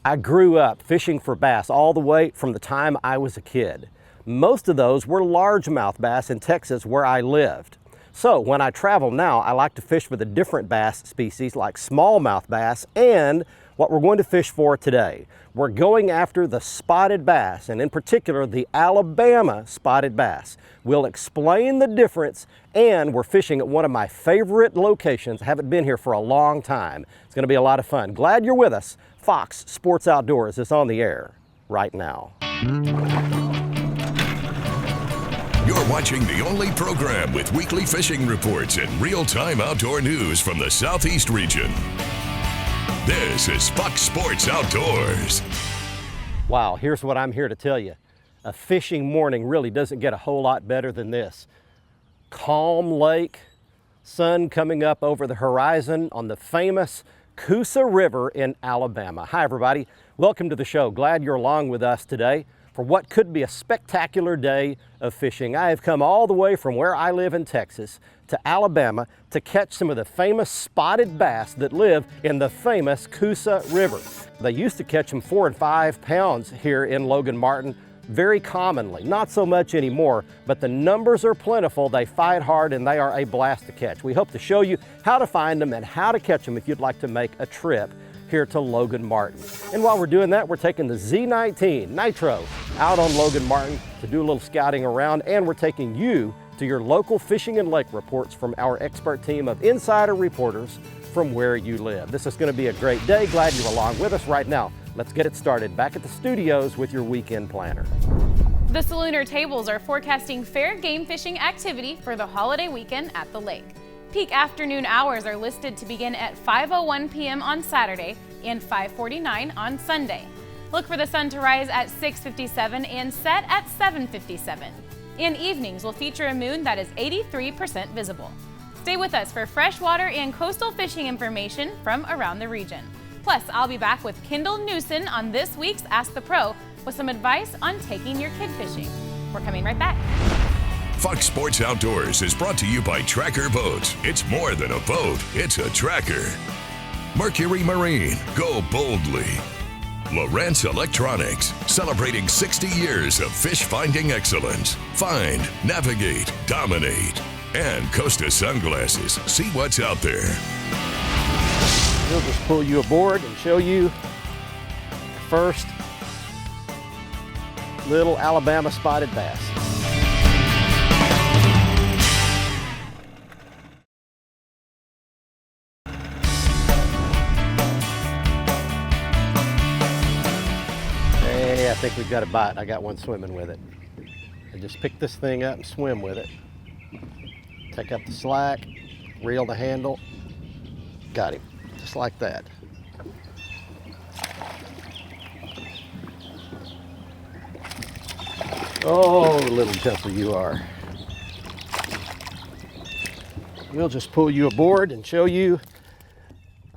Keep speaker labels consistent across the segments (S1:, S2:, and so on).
S1: I grew up fishing for bass all the way from the time I was a kid. Most of those were largemouth bass in Texas where I lived. So when I travel now, I like to fish for the different bass species like smallmouth bass and what we're going to fish for today. We're going after the spotted bass, and in particular the Alabama spotted bass. We'll explain the difference, and we're fishing at one of my favorite locations. I haven't been here for a long time. It's going to be a lot of fun. Glad you're with us. Fox Sports Outdoors is on the air right now.
S2: You're watching the only program with weekly fishing reports and real-time outdoor news from the Southeast region. This is Fox Sports Outdoors.
S1: Wow, here's what I'm here to tell you. A fishing morning really doesn't get a whole lot better than this. Calm lake, sun coming up over the horizon on the famous Coosa River in Alabama. Hi everybody, welcome to the show. Glad you're along with us today for what could be a spectacular day of fishing. I have come all the way from where I live in Texas to Alabama to catch some of the famous spotted bass that live in the famous Coosa River. They used to catch them 4 and 5 pounds here in Logan Martin very commonly, not so much anymore, but the numbers are plentiful, they fight hard, and they are a blast to catch. We hope to show you how to find them and how to catch them if you'd like to make a trip here to Logan Martin. And while we're doing that, we're taking the Z19 Nitro out on Logan Martin to do a little scouting around, and we're taking you to your local fishing and lake reports from our expert team of insider reporters from where you live. This is going to be a great day. Glad you're along with us right now. Let's get it started back at the studios with your weekend planner.
S3: The Salooner tables are forecasting fair game fishing activity for the holiday weekend at the lake. Peak afternoon hours are listed to begin at 5:01 p.m. on Saturday and 5:49 on Sunday. Look for the sun to rise at 6:57 and set at 7:57. And evenings will feature a moon that is 83% visible. Stay with us for freshwater and coastal fishing information from around the region. Plus, I'll be back with Kendall Newson on this week's Ask the Pro with some advice on taking your kid fishing. We're coming right back.
S2: Fox Sports Outdoors is brought to you by Tracker Boats. It's more than a boat, it's a tracker. Mercury Marine, go boldly. Lowrance Electronics, celebrating 60 years of fish finding excellence. Find, navigate, dominate. And Costa Sunglasses, see what's out there.
S1: We'll just pull you aboard and show you the first little Alabama spotted bass. Hey, I think we've got a bite. I got one swimming with it. I just pick this thing up and swim with it. Take up the slack, reel the handle, got him, just like that. Oh, little jumper you are. We'll just pull you aboard and show you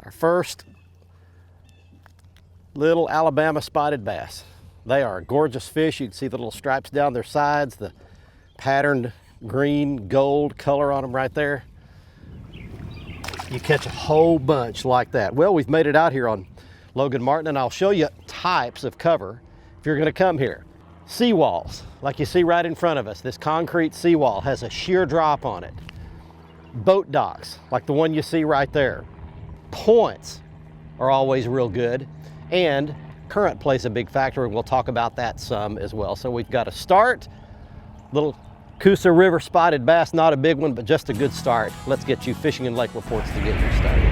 S1: our first little Alabama spotted bass. They are a gorgeous fish. You can see the little stripes down their sides, the patterned green gold color on them right there. You catch a whole bunch like that. Well, we've made it out here on Logan Martin, and I'll show you types of cover if you're going to come here. Seawalls, like you see right in front of us. This concrete seawall has a sheer drop on it. Boat docks, like the one you see right there. Points are always real good, and current plays a big factor, and we'll talk about that some as well. So we've got a start, little Coosa River spotted bass, not a big one, but just a good start. Let's get you fishing and lake reports to get you started.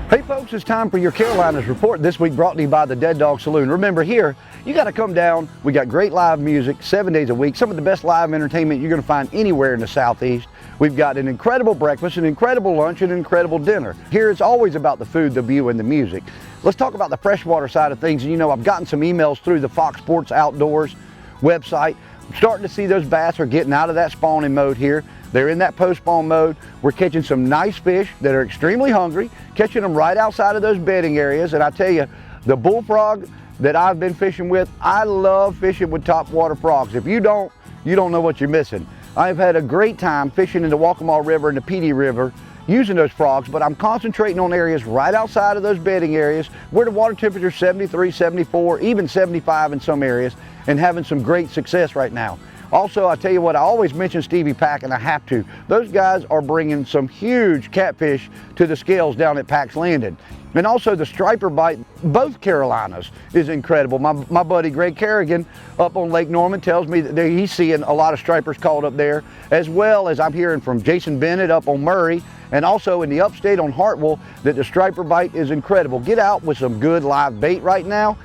S4: Hey folks, it's time for your Carolinas report, this week brought to you by the Dead Dog Saloon. Remember here, you got to come down. We got great live music 7 days a week, some of the best live entertainment you're going to find anywhere in the Southeast. We've got an incredible breakfast, an incredible lunch, and an incredible dinner. Here it's always about the food, the view, and the music. Let's talk about the freshwater side of things. You know, I've gotten some emails through the Fox Sports Outdoors website. I'm starting to see those bass are getting out of that spawning mode here. They're in that post-spawn mode. We're catching some nice fish that are extremely hungry, catching them right outside of those bedding areas. And I tell you, the bullfrog that I've been fishing with, I love fishing with topwater frogs. If you don't know what you're missing. I've had a great time fishing in the Waccamaw River and the Petey River using those frogs, but I'm concentrating on areas right outside of those bedding areas where the water temperature is 73, 74, even 75 in some areas, and having some great success right now. Also, I tell you what, I always mention Stevie Pack, and I have to. Those guys are bringing some huge catfish to the scales down at Pack's Landing. And also the striper bite, both Carolinas, is incredible. My buddy Greg Kerrigan up on Lake Norman tells me that he's seeing a lot of stripers caught up there, as well as I'm hearing from Jason Bennett up on Murray, and also in the upstate on Hartwell, that the striper bite is incredible. Get out with some good live bait right now.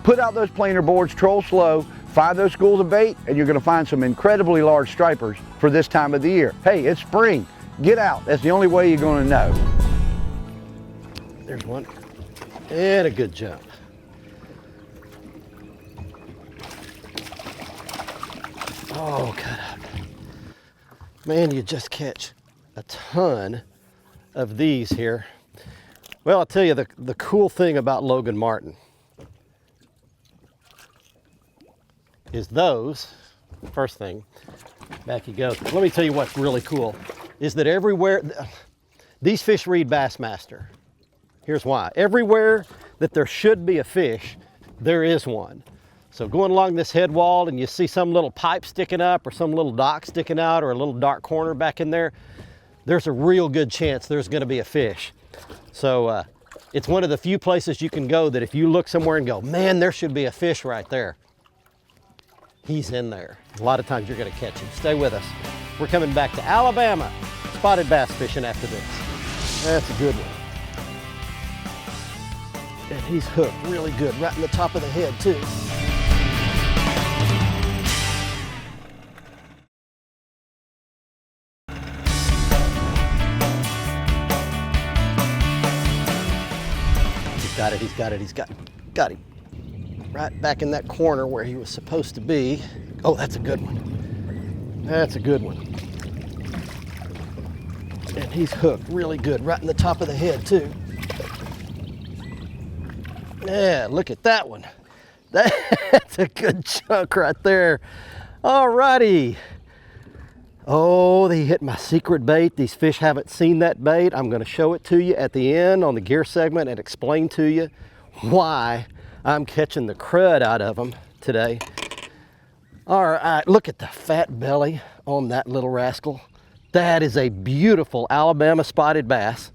S4: Put out those planer boards, troll slow, find those schools of bait, and you're going to find some incredibly large stripers for this time of the year. Hey, it's spring. Get out. That's the only way you're going to know.
S1: There's one. And a good jump. Oh, cut up. Man, you just catch a ton of these here. Well, I'll tell you the cool thing about Logan Martin is those, first thing, back you go. Let me tell you what's really cool, is that everywhere, these fish read Bassmaster. Here's why. Everywhere that there should be a fish, there is one. So going along this head wall and you see some little pipe sticking up or some little dock sticking out or a little dark corner back in there, there's a real good chance there's going to be a fish. So it's one of the few places you can go that if you look somewhere and go, man, there should be a fish right there, he's in there. A lot of times you're going to catch him. Stay with us. We're coming back to Alabama spotted bass fishing after this. That's a good one. And he's hooked really good, right in the top of the head too. He's got him. Right back in that corner where he was supposed to be. Oh, that's a good one. That's a good one. And he's hooked really good, right in the top of the head too. Yeah, look at that one. That's a good chunk right there. All righty. Oh, they hit my secret bait. These fish haven't seen that bait. I'm going to show it to you at the end on the gear segment and explain to you why I'm catching the crud out of them today. All right, look at the fat belly on that little rascal. That is a beautiful Alabama spotted bass.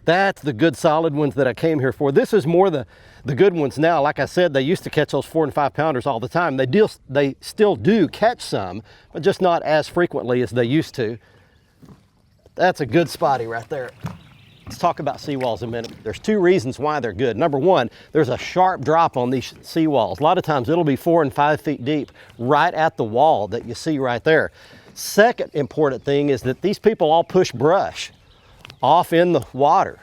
S1: That's the good solid ones that I came here for. This is more the good ones now. Like I said, they used to catch those 4 and 5 pounders all the time. They still do catch some, but just not as frequently as they used to. That's a good spotty right there. Let's talk about seawalls a minute. There's 2 reasons why they're good. Number 1, there's a sharp drop on these seawalls. A lot of times it'll be 4 and 5 feet deep right at the wall that you see right there. Second important thing is that these people all push brush off in the water.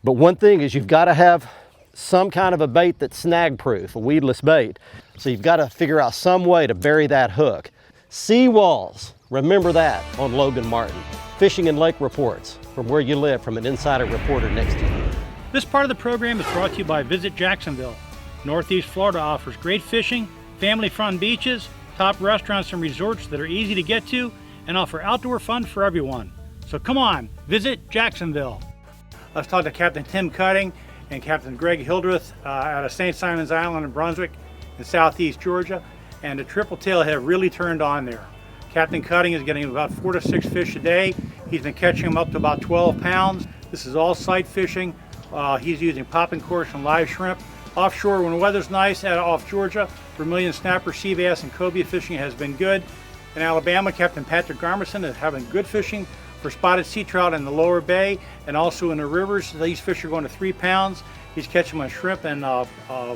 S1: But one thing is you've got to have some kind of a bait that's snag proof, a weedless bait. So you've got to figure out some way to bury that hook. Seawalls, remember that on Logan Martin. Fishing and lake reports from where you live from an insider reporter next to you.
S5: This part of the program is brought to you by Visit Jacksonville. Northeast Florida offers great fishing, family-fun beaches, top restaurants and resorts that are easy to get to, and offer outdoor fun for everyone. So come on, visit Jacksonville. Let's talk to Captain Tim Cutting and Captain Greg Hildreth out of St. Simon's Island in Brunswick in southeast Georgia. And the triple tail have really turned on there. Captain Cutting is getting about 4 to 6 fish a day. He's been catching them up to about 12 pounds. This is all sight fishing. He's using popping corks and live shrimp. Offshore, when the weather's nice off Georgia, vermilion snapper, sea bass, and cobia fishing has been good. In Alabama, Captain Patrick Garmison is having good fishing for spotted sea trout in the lower bay and also in the rivers. These fish are going to 3 pounds. He's catching them on shrimp and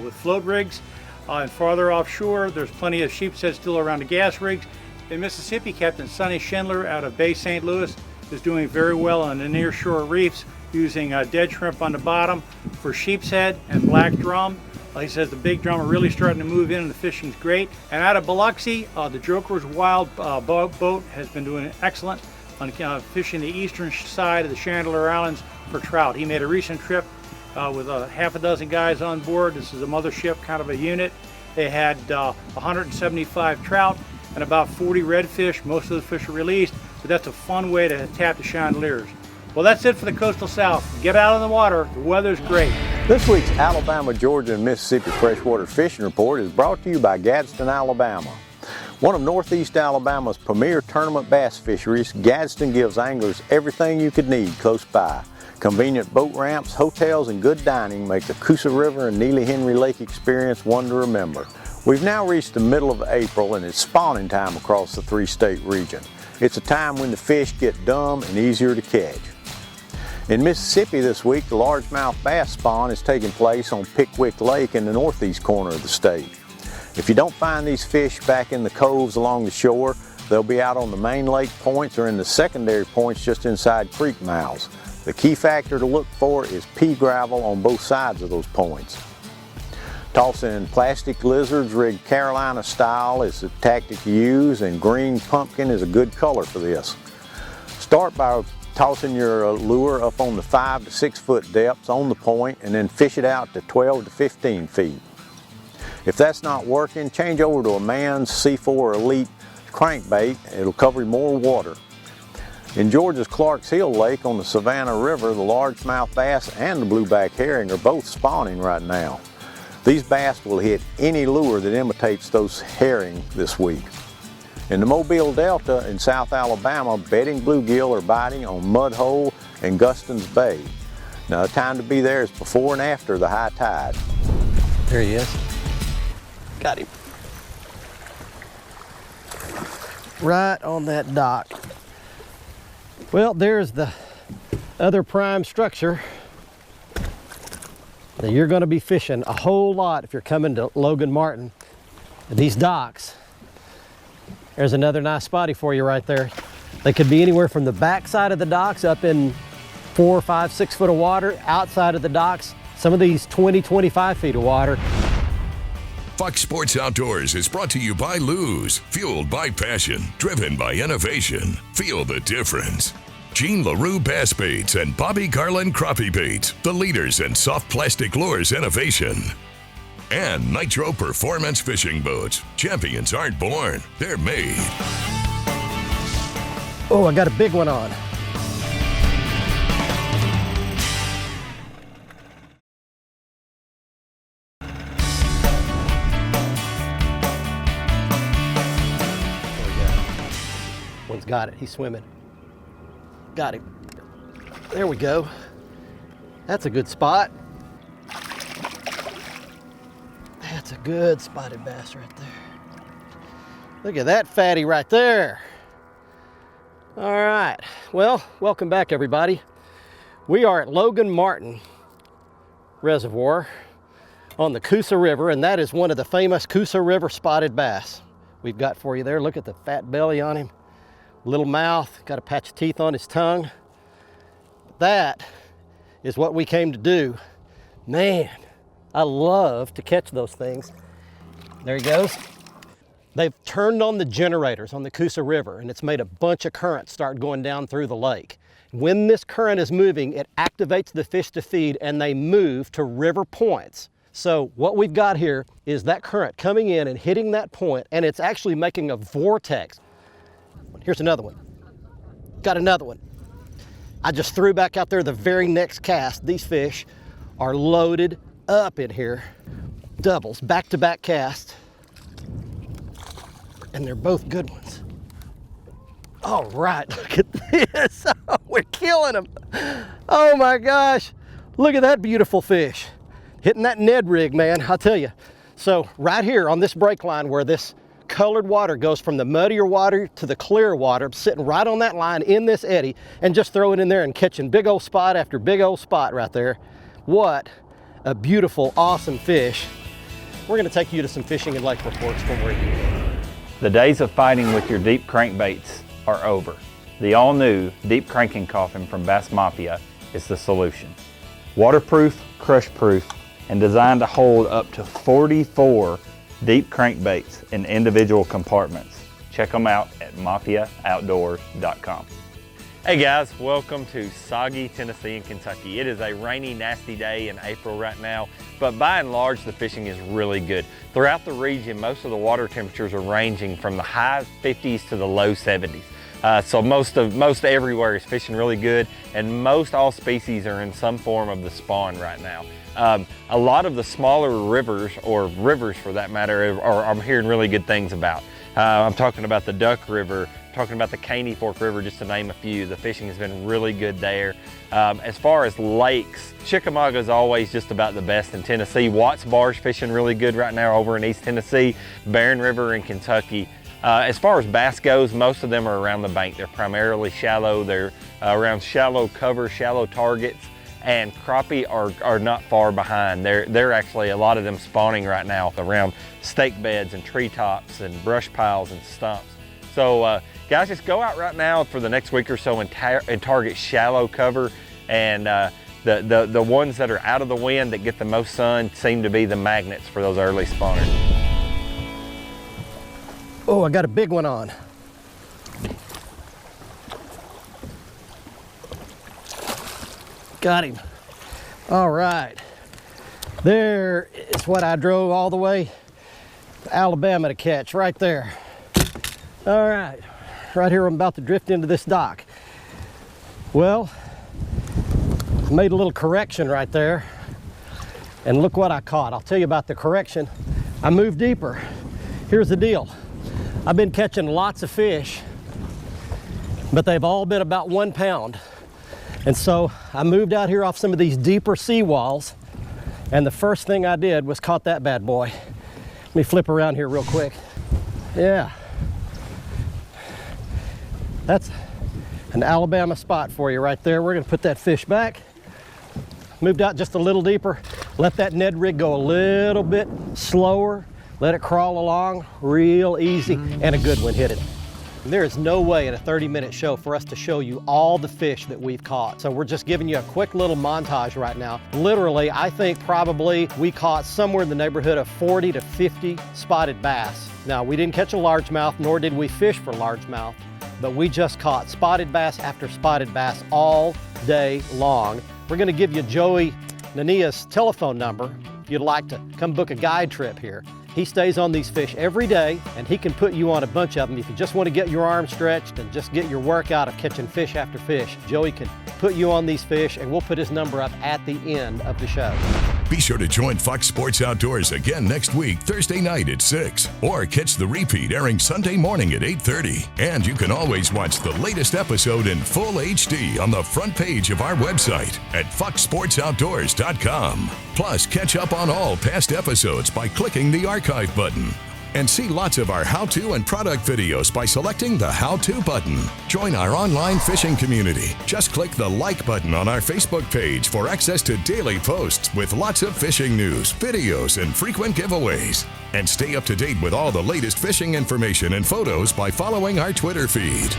S5: with float rigs. And farther offshore, there's plenty of sheepshead still around the gas rigs. In Mississippi, Captain Sonny Schindler out of Bay St. Louis is doing very well on the near shore reefs using dead shrimp on the bottom for sheepshead and black drum. He says the big drum are really starting to move in and the fishing's great. And out of Biloxi, the Joker's Wild boat has been doing excellent on fishing the eastern side of the Chandler Islands for trout. He made a recent trip with half a dozen guys on board. This is a mothership kind of a unit. They had 175 trout and about 40 redfish. Most of the fish are released, but that's a fun way to tap the chandeliers. Well, that's it for the Coastal South. Get out on the water. The weather's great.
S6: This week's Alabama, Georgia, and Mississippi Freshwater Fishing Report is brought to you by Gadsden, Alabama. One of Northeast Alabama's premier tournament bass fisheries, Gadsden gives anglers everything you could need close by. Convenient boat ramps, hotels, and good dining make the Coosa River and Neely Henry Lake experience one to remember. We've now reached the middle of April and it's spawning time across the three-state region. It's a time when the fish get dumb and easier to catch. In Mississippi this week, the largemouth bass spawn is taking place on Pickwick Lake in the northeast corner of the state. If you don't find these fish back in the coves along the shore, they'll be out on the main lake points or in the secondary points just inside creek mouths. The key factor to look for is pea gravel on both sides of those points. Tossing plastic lizards rigged Carolina style is the tactic to use, and green pumpkin is a good color for this. Start by tossing your lure up on the 5 to 6 foot depths on the point and then fish it out to 12 to 15 feet. If that's not working, change over to a Mann's C4 Elite crankbait. It'll cover more water. In Georgia's Clarks Hill Lake on the Savannah River, the largemouth bass and the blueback herring are both spawning right now. These bass will hit any lure that imitates those herring this week. In the Mobile Delta in South Alabama, bedding bluegill are biting on Mudhole and Guston's Bay. Now the time to be there is before and after the high tide.
S1: There he is. Got him. Right on that dock. Well, there's the other prime structure that you're going to be fishing a whole lot if you're coming to Logan Martin. These docks. There's another nice spotty for you right there. They could be anywhere from the back side of the docks up in 4, 5, 6 foot of water, outside of the docks, some of these 20, 25 feet of water.
S2: Fox Sports Outdoors is brought to you by Lew's, fueled by passion, driven by innovation. Feel the difference. Jean LaRue Bass Baits and Bobby Garland Crappie Baits, the leaders in soft plastic lures innovation. And Nitro Performance Fishing Boats. Champions aren't born, they're made.
S1: Oh, I got a big one on. One's got it, he's swimming. Got him. There we go. That's a good spot. That's a good spotted bass right there. Look at that fatty right there. All right, well, welcome back everybody. We are at Logan Martin Reservoir on the Coosa River, and that is one of the famous Coosa River spotted bass we've got for you there. Look at the fat belly on him. Little mouth, got a patch of teeth on his tongue. That is what we came to do. Man, I love to catch those things. There he goes. They've turned on the generators on the Coosa River, and it's made a bunch of current start going down through the lake. When this current is moving, it activates the fish to feed, and they move to river points. So what we've got here is that current coming in and hitting that point, and it's actually making a vortex. Here's another one. Got another one. I just threw back out there the very next cast. These fish are loaded up in here. Doubles, back-to-back cast. And they're both good ones. All right, look at this. Oh, we're killing them. Oh my gosh. Look at that beautiful fish. Hitting that Ned rig, man, I'll tell you. So right here on this break line where this colored water goes from the muddier water to the clear water, I'm sitting right on that line in this eddy and just throw it in there and catching big old spot after big old spot right there. What a beautiful, awesome fish. We're gonna take you to some fishing and lake reports from where you are.
S7: The days of fighting with your deep crankbaits are over. The all-new deep cranking coffin from Bass Mafia is the solution. Waterproof, crush-proof, and designed to hold up to 44 deep crankbaits in individual compartments. Check them out at mafiaoutdoors.com.
S8: Hey guys, welcome to soggy Tennessee and Kentucky. It is a rainy, nasty day in April right now, but by and large the fishing is really good. Throughout the region, most of the water temperatures are ranging from the high 50s to the low 70s. So most everywhere is fishing really good, and most all species are in some form of the spawn right now. A lot of the smaller rivers, or rivers for that matter, I'm hearing really good things about. I'm talking about the Duck River, talking about the Caney Fork River, just to name a few. The fishing has been really good there. As far as lakes, Chickamauga is always just about the best in Tennessee. Watts Bar's fishing really good right now over in East Tennessee. Barren River in Kentucky. As far as bass goes, most of them are around the bank. They're primarily shallow. They're around shallow cover, shallow targets, and crappie are not far behind. They're actually, a lot of them spawning right now around stake beds and treetops and brush piles and stumps. So guys, just go out right now for the next week or so and target shallow cover, and the ones that are out of the wind that get the most sun seem to be the magnets for those early spawners.
S1: Oh, I got a big one on. Got him. All right. There is what I drove all the way to Alabama to catch, right there. All right. Right here, I'm about to drift into this dock. Well, I made a little correction right there, and look what I caught. I'll tell you about the correction. I moved deeper. Here's the deal. I've been catching lots of fish, but they've all been about 1 pound. And so I moved out here off some of these deeper seawalls, and the first thing I did was caught that bad boy. Let me flip around here real quick. Yeah. That's an Alabama spot for you right there. We're gonna put that fish back. Moved out just a little deeper. Let that Ned rig go a little bit slower. Let it crawl along real easy, and a good one hit it. There is no way in a 30-minute show for us to show you all the fish that we've caught. So we're just giving you a quick little montage right now. Literally, I think probably we caught somewhere in the neighborhood of 40 to 50 spotted bass. Now, we didn't catch a largemouth, nor did we fish for largemouth, but we just caught spotted bass after spotted bass all day long. We're gonna give you Joey Nania's telephone number if you'd like to come book a guide trip here. He stays on these fish every day, and he can put you on a bunch of them. If you just want to get your arms stretched and just get your workout of catching fish after fish, Joey can put you on these fish, and we'll put his number up at the end of the show.
S2: Be sure to join Fox Sports Outdoors again next week, Thursday night at 6, or catch the repeat airing Sunday morning at 8:30. And you can always watch the latest episode in full HD on the front page of our website at foxsportsoutdoors.com. Plus, catch up on all past episodes by clicking the archive button. And see lots of our how-to and product videos by selecting the how-to button. Join our online fishing community. Just click the like button on our Facebook page for access to daily posts with lots of fishing news, videos, and frequent giveaways. And stay up to date with all the latest fishing information and photos by following our Twitter feed.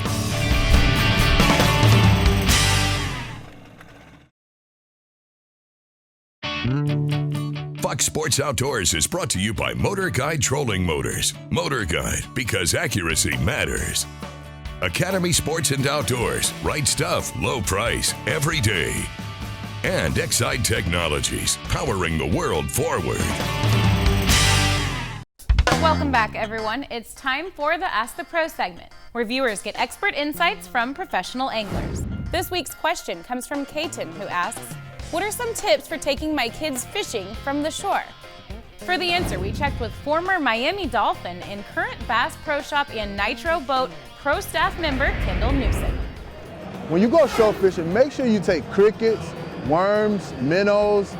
S2: Fox Sports Outdoors is brought to you by Motor Guide Trolling Motors. Motor Guide, because accuracy matters. Academy Sports and Outdoors. Right stuff, low price, every day. And Excite Technologies, powering the world forward.
S3: Welcome back, everyone. It's time for the Ask the Pro segment, where viewers get expert insights from professional anglers. This week's question comes from Kaiten, who asks, what are some tips for taking my kids fishing from the shore? For the answer, we checked with former Miami Dolphin and current Bass Pro Shop and Nitro Boat Pro staff member Kendall Newsom.
S9: When you go shore fishing, make sure you take crickets, worms, minnows,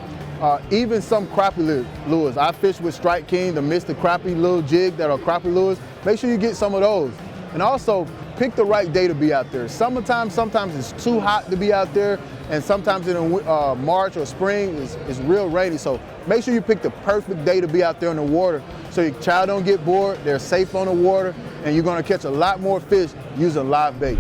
S9: even some crappie lures. I fish with Strike King, the Mr. Crappie little jig that are crappie lures. Make sure you get some of those. And also, pick the right day to be out there. Summertime, sometimes it's too hot to be out there, and sometimes in March or spring, it's real rainy. So make sure you pick the perfect day to be out there in the water so your child don't get bored, they're safe on the water, and you're gonna catch a lot more fish using live bait.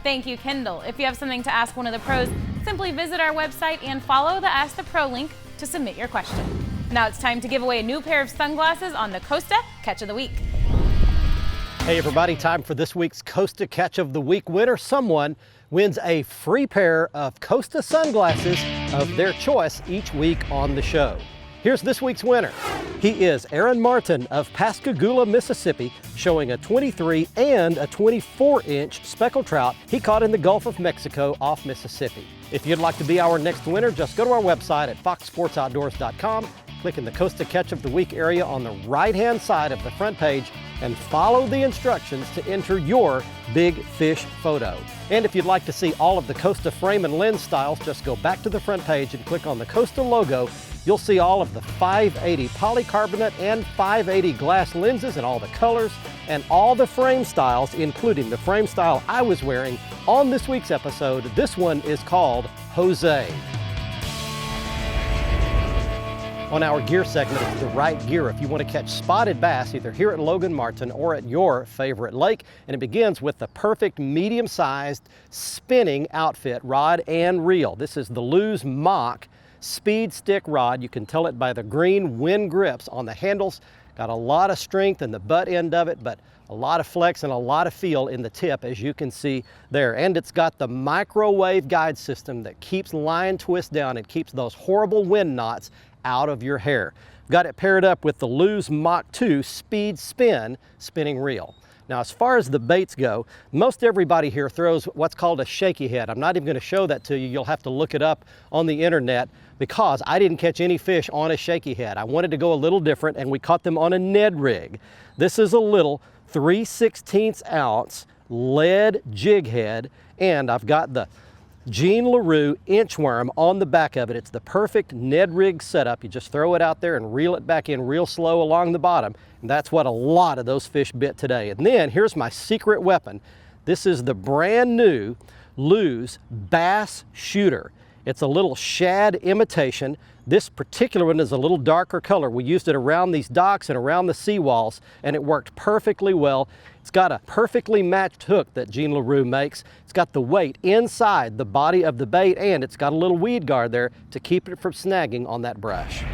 S3: Thank you, Kendall. If you have something to ask one of the pros, simply visit our website and follow the Ask the Pro link to submit your question. Now it's time to give away a new pair of sunglasses on the Costa Catch of the Week.
S1: Hey everybody, time for this week's Costa Catch of the Week winner. Someone wins a free pair of Costa sunglasses of their choice each week on the show. Here's this week's winner. He is Aaron Martin of Pascagoula, Mississippi, showing a 23 and a 24-inch speckled trout he caught in the Gulf of Mexico off Mississippi. If you'd like to be our next winner, just go to our website at foxsportsoutdoors.com, click in the Costa Catch of the Week area on the right-hand side of the front page, and follow the instructions to enter your big fish photo. And if you'd like to see all of the Costa frame and lens styles, just go back to the front page and click on the Costa logo. You'll see all of the 580 polycarbonate and 580 glass lenses and all the colors and all the frame styles, including the frame style I was wearing on this week's episode. This one is called Jose. On our gear segment, it's the right gear if you want to catch spotted bass either here at Logan Martin or at your favorite lake. And it begins with the perfect medium-sized spinning outfit, rod and reel. This is the Lew's Mach speed stick rod. You can tell it by the green wind grips on the handles. Got a lot of strength in the butt end of it, but a lot of flex and a lot of feel in the tip, as you can see there. And it's got the microwave guide system that keeps line twist down and keeps those horrible wind knots out of your hair. Got it paired up with the Lew's Mach 2 speed spin spinning reel. Now, as far as the baits go, most everybody here throws what's called a shaky head. I'm not even going to show that to you. You'll have to look it up on the internet because I didn't catch any fish on a shaky head. I wanted to go a little different, and we caught them on a Ned rig. This is a little 3/16 ounce lead jig head, and I've got the Jean LaRue inchworm on the back of it. It's the perfect Ned rig setup. You just throw it out there and reel it back in real slow along the bottom. And that's what a lot of those fish bit today. And then here's my secret weapon. This is the brand new Lew's Bass Shooter. It's a little shad imitation. This particular one is a little darker color. We used it around these docks and around the seawalls, and it worked perfectly well. It's got a perfectly matched hook that Jean LaRue makes. It's got the weight inside the body of the bait, and it's got a little weed guard there to keep it from snagging on that brush.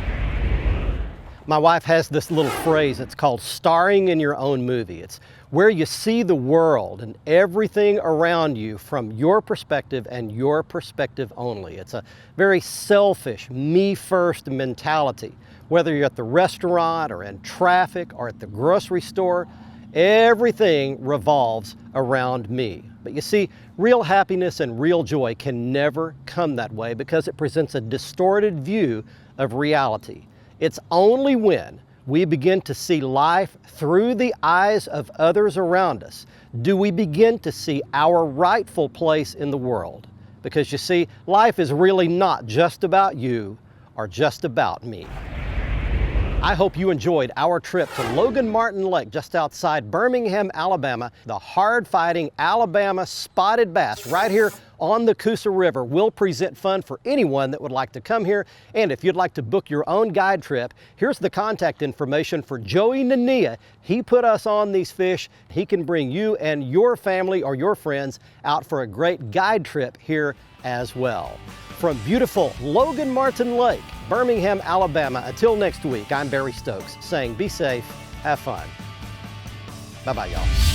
S1: My wife has this little phrase. It's called starring in your own movie. It's where you see the world and everything around you from your perspective and your perspective only. It's a very selfish, me first mentality. Whether you're at the restaurant or in traffic or at the grocery store, everything revolves around me. But you see, real happiness and real joy can never come that way because it presents a distorted view of reality. It's only when we begin to see life through the eyes of others around us do we begin to see our rightful place in the world. Because you see, life is really not just about you or just about me. I hope you enjoyed our trip to Logan Martin Lake just outside Birmingham, Alabama. The hard-fighting Alabama spotted bass right here on the Coosa River will present fun for anyone that would like to come here. And if you'd like to book your own guide trip, here's the contact information for Joey Nania. He put us on these fish. He can bring you and your family or your friends out for a great guide trip here as well. From beautiful Logan Martin Lake, Birmingham, Alabama, until next week, I'm Barry Stokes saying be safe, have fun. Bye-bye, y'all.